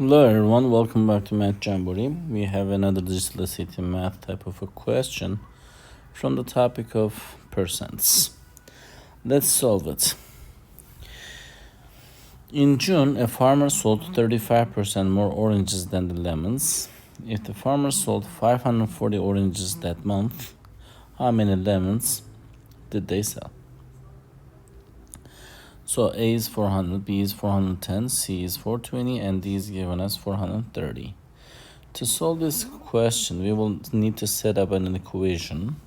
Hello everyone, welcome back to Math Jamboree. We have another digital city math type of a question from the topic of percents. Let's solve it. In June, a farmer sold 35% more oranges than the lemons. If the farmer sold 540 oranges that month, how many lemons did they sell? So A is 400, B is 410, C is 420, and D is given as 430. To solve this question, we will need to set up an equation.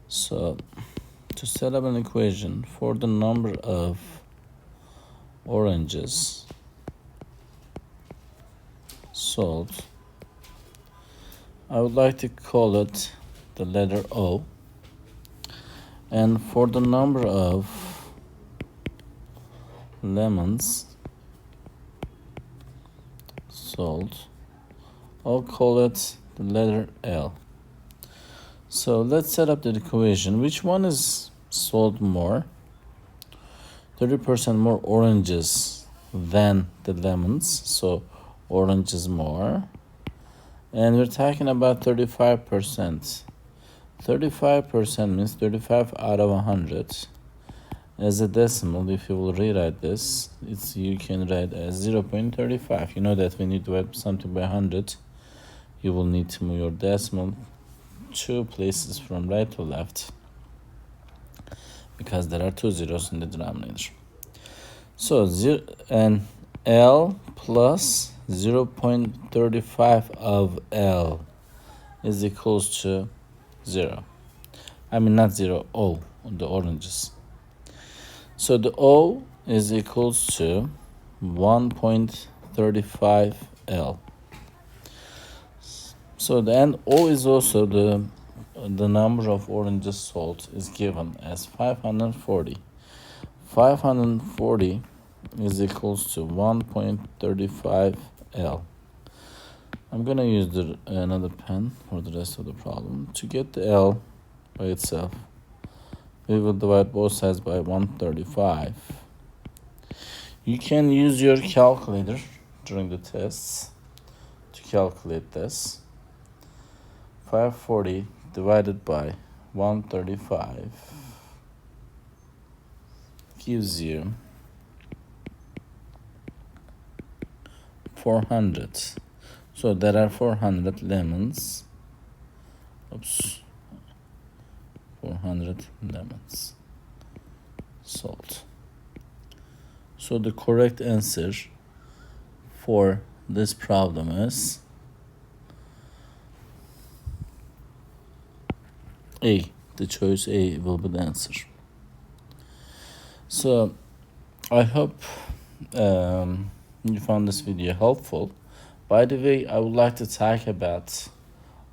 So, to set up an equation for the number of oranges sold, I would like to call it the letter O. And for the number of lemons sold, I'll call it the letter L. So let's set up the equation. Which one is sold more? 30% more oranges than the lemons, so orange is more. And we're talking about 35%. 35% means 35 out of 100. As a decimal, if you will rewrite this, you can write as 0.35. You know that when you divide something by 100, you will need to move your decimal 2 places from right to left, because there are 2 zeros in the denominator. So and L plus 0.35 of L is equals to 0. I mean not 0, O, the oranges. So the O is equals to 1.35 L. So then O is also the number of oranges sold is given as 540. 540 is equals to 1.35 L. I'm gonna use another pen for the rest of the problem. To get the L by itself, we will divide both sides by 135. You can use your calculator during the tests to calculate this. 540 divided by 135 gives you 400. So there are 400 lemons. 400 lemons sold. So the correct answer for this problem is A. The choice A will be the answer. So I hope you found this video helpful. By the way, I would like to talk about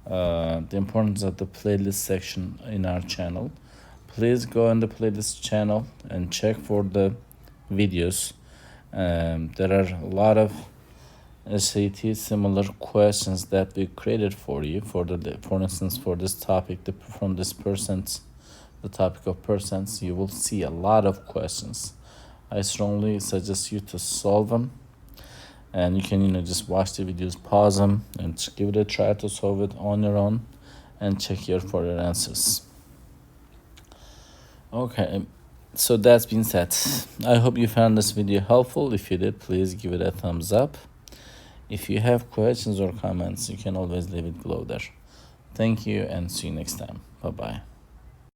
the importance of the playlist section in our channel. Please go on the playlist channel and check for the videos. There are a lot of SAT similar questions that we created for you. For instance, for this topic, from this percent, the topic of percents, you will see a lot of questions. I strongly suggest you to solve them, and you can just watch the videos, pause them, and give it a try to solve it on your own, and check here for your answers. Okay, so that's been said. I hope you found this video helpful. If you did, please give it a thumbs up. If you have questions or comments, you can always leave it below there. Thank you, and see you next time. Bye-bye.